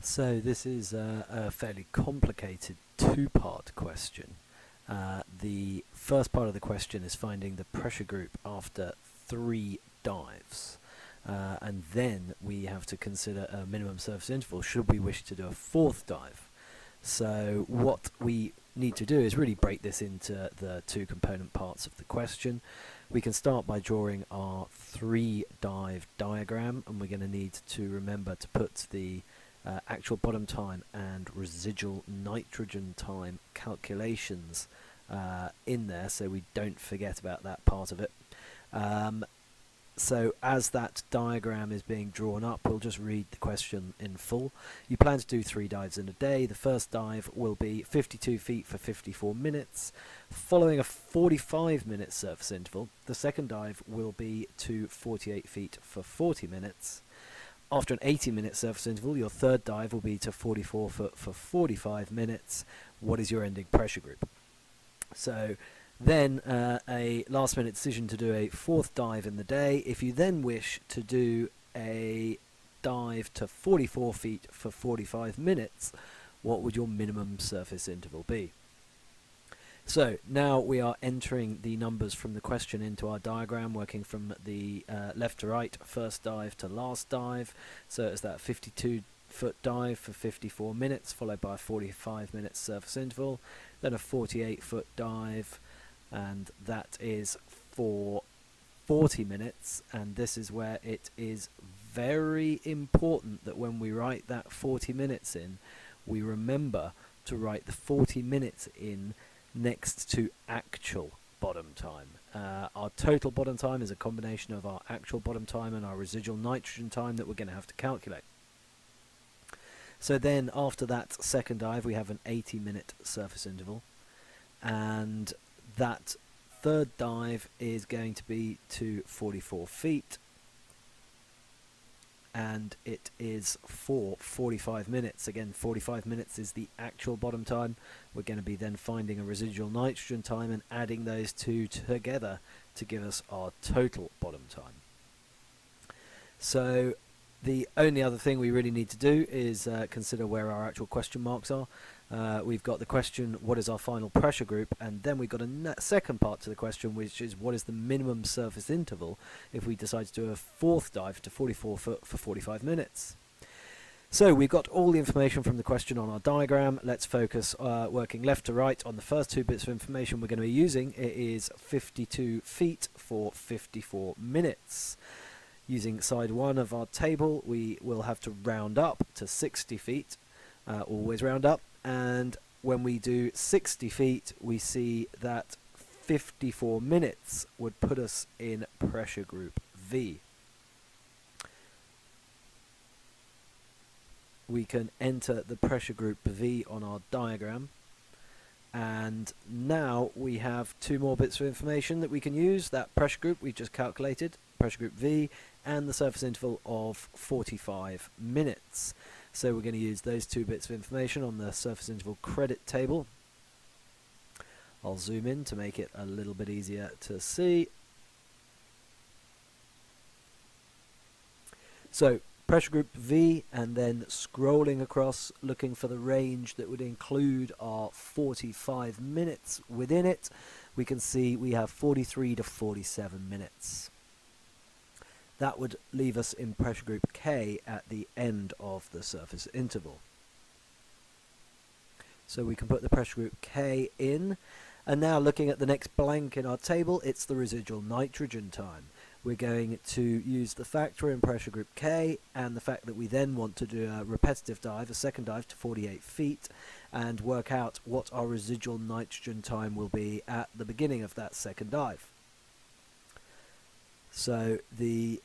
So this is a fairly complicated two-part question. The first part of the question is finding the pressure group after 3 dives. And then we have to consider a minimum surface interval should we wish to do a 4th dive. So what we need to do is really break this into the 2 component parts of the question. We can start by drawing our 3 dive diagram, and we're going to need to remember to put the actual bottom time and residual nitrogen time calculations in there so we don't forget about that part of it. So as that diagram is being drawn up, we'll just read the question in full. You plan to do 3 dives in a day. The first dive will be 52 feet for 54 minutes, following a 45-minute surface interval. The second dive will be to 48 feet for 40 minutes. After an 80-minute surface interval, your third dive will be to 44 foot for 45 minutes. What is your ending pressure group? So then a last-minute decision to do a 4th dive in the day. If you then wish to do a dive to 44 feet for 45 minutes, what would your minimum surface interval be? So now we are entering the numbers from the question into our diagram, working from the left to right, first dive to last dive. So it's that 52-foot dive for 54 minutes, followed by a 45-minute surface interval, then a 48-foot dive, and that is for 40 minutes. And this is where it is very important that when we write that 40 minutes in, we remember to write the 40 minutes in next to actual bottom time. Our total bottom time is a combination of our actual bottom time and our residual nitrogen time that we're going to have to calculate. So then after that second dive we have an 80-minute surface interval, and that third dive is going to be to 44 feet, and it is for 45 minutes. Again, 45 minutes is the actual bottom time. We're going to be then finding a residual nitrogen time and adding those two together to give us our total bottom time. So the only other thing we really need to do is consider where our actual question marks are. We've got the question, what is our final pressure group? And then we've got a second part to the question, which is what is the minimum surface interval if we decide to do a 4th dive to 44 foot for 45 minutes. So we've got all the information from the question on our diagram. Let's focus working left to right on the first 2 bits of information we're going to be using. It is 52 feet for 54 minutes. Using side 1 of our table, we will have to round up to 60 feet. Always round up. And when we do 60 feet, we see that 54 minutes would put us in pressure group V. We can enter the pressure group V on our diagram, and now we have 2 more bits of information that we can use. That pressure group we just calculated, pressure group V, and the surface interval of 45 minutes. So we're going to use those 2 bits of information on the surface interval credit table. I'll zoom in to make it a little bit easier to see. So pressure group V, and then scrolling across looking for the range that would include our 45 minutes within it, we can see we have 43 to 47 minutes. That would leave us in pressure group K at the end of the surface interval. So we can put the pressure group K in, and now looking at the next blank in our table, it's the residual nitrogen time. We're going to use the factor in pressure group K and the fact that we then want to do a repetitive dive, a second dive to 48 feet, and work out what our residual nitrogen time will be at the beginning of that second dive. So the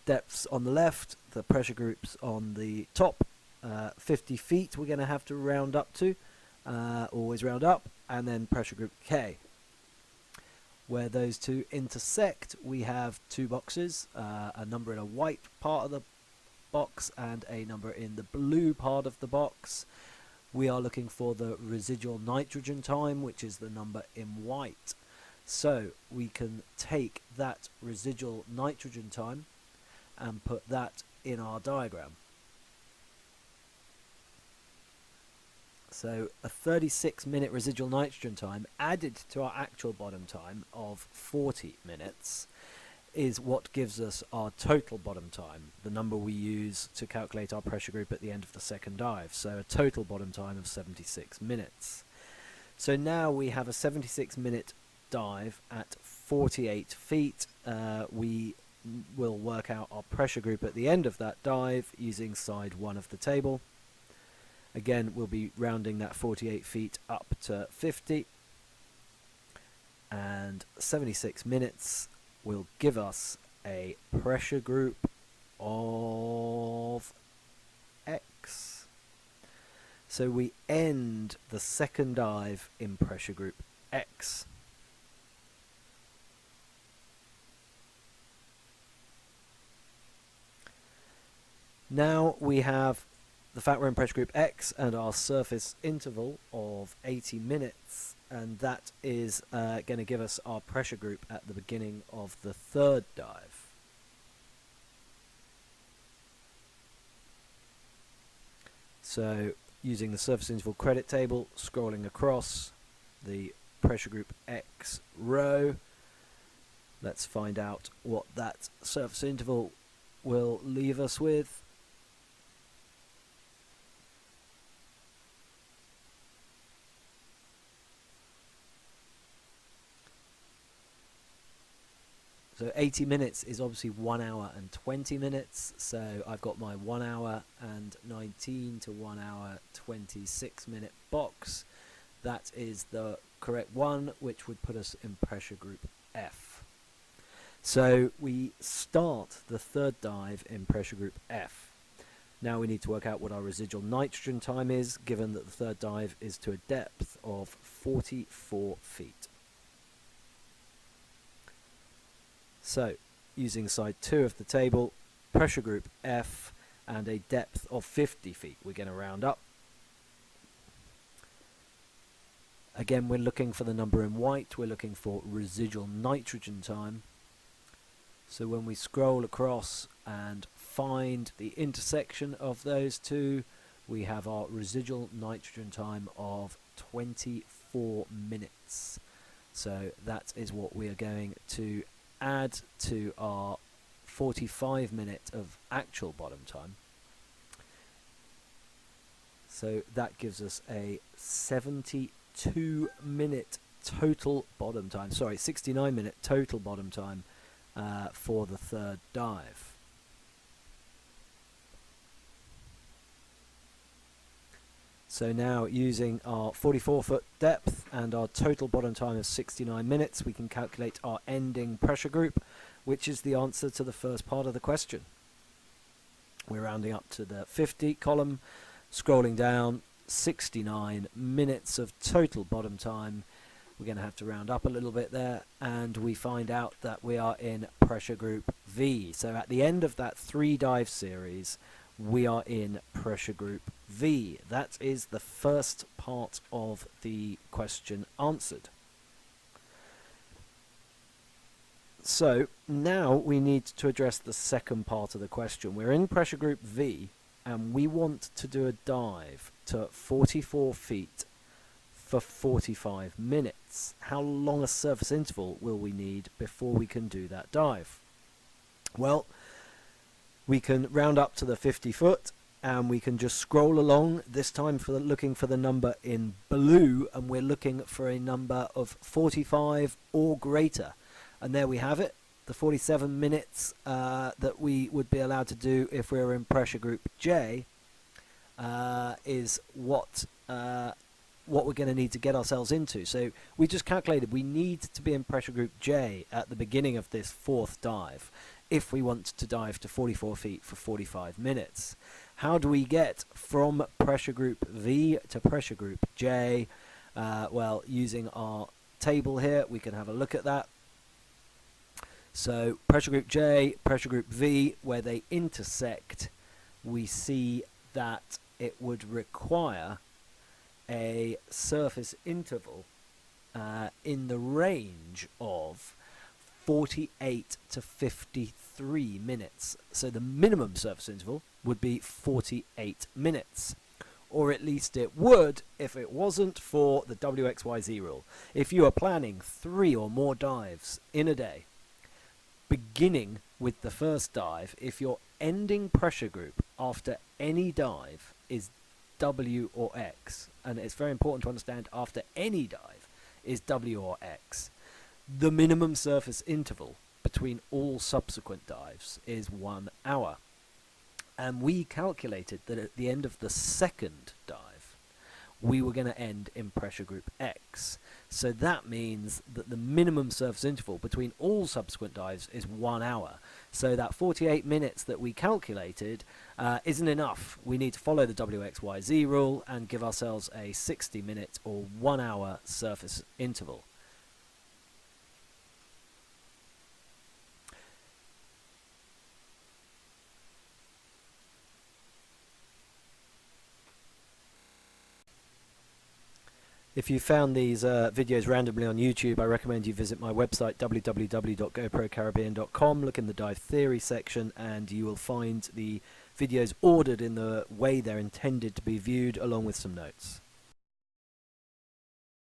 depths on the left, the pressure groups on the top, 50 feet we're going to have to round up to, always round up, and then pressure group K. Where those 2 intersect, we have 2 boxes, a number in a white part of the box and a number in the blue part of the box. We are looking for the residual nitrogen time, which is the number in white. So we can take that residual nitrogen time and put that in our diagram. So a 36-minute residual nitrogen time added to our actual bottom time of 40 minutes is what gives us our total bottom time, the number we use to calculate our pressure group at the end of the second dive. So a total bottom time of 76 minutes. So now we have a 76-minute dive at 48 feet. We will work out our pressure group at the end of that dive using side 1 of the table. Again, we'll be rounding that 48 feet up to 50. And 76 minutes will give us a pressure group of X. So we end the second dive in pressure group X. Now we have the fact we're in pressure group X and our surface interval of 80 minutes, and that is going to give us our pressure group at the beginning of the third dive. So using the surface interval credit table, scrolling across the pressure group X row, let's find out what that surface interval will leave us with. So 80 minutes is obviously 1 hour and 20 minutes. So I've got my 1 hour and 19 to 1 hour 26 minute box. That is the correct one, which would put us in pressure group F. So we start the third dive in pressure group F. Now we need to work out what our residual nitrogen time is, given that the third dive is to a depth of 44 feet. So, using side 2 of the table, pressure group F and a depth of 50 feet. We're going to round up. Again, we're looking for the number in white. We're looking for residual nitrogen time. So when we scroll across and find the intersection of those two, we have our residual nitrogen time of 24 minutes. So that is what we are going to add to our 45 minute of actual bottom time. So that gives us a 72 minute total bottom time, 69 minute total bottom time for the third dive. So now, using our 44-foot depth and our total bottom time of 69 minutes, we can calculate our ending pressure group, which is the answer to the first part of the question. We're rounding up to the 50 column, scrolling down, 69 minutes of total bottom time. We're going to have to round up a little bit there, and we find out that we are in pressure group V. So at the end of that 3 dive series, we are in pressure group V. That is the first part of the question answered. So now we need to address the second part of the question. We're in pressure group V and we want to do a dive to 44 feet for 45 minutes. How long a surface interval will we need before we can do that dive? Well, we can round up to the 50 foot and we can just scroll along, this time looking for the number in blue, and we're looking for a number of 45 or greater. And there we have it, the 47 minutes that we would be allowed to do if we were in pressure group J is what we're going to need to get ourselves into. So we just calculated we need to be in pressure group J at the beginning of this fourth dive if we want to dive to 44 feet for 45 minutes. How do we get from pressure group V to pressure group J? Well, using our table here, we can have a look at that. So pressure group J, pressure group V, where they intersect, we see that it would require a surface interval in the range of 48 to 53 minutes. So the minimum surface interval would be 48 minutes. or at least it would if it wasn't for the WXYZ rule. If you are planning 3 or more dives in a day, beginning with the first dive, if your ending pressure group after any dive is W or X, and it's very important to understand after any dive is W or X, the minimum surface interval between all subsequent dives is 1 hour. And we calculated that at the end of the second dive, we were going to end in pressure group X. So that means that the minimum surface interval between all subsequent dives is 1 hour. So that 48 minutes that we calculated isn't enough. We need to follow the WXYZ rule and give ourselves a 60-minute or 1 hour surface interval. If you found these videos randomly on YouTube, I recommend you visit my website www.goprocaribbean.com, look in the dive theory section, and you will find the videos ordered in the way they're intended to be viewed, along with some notes.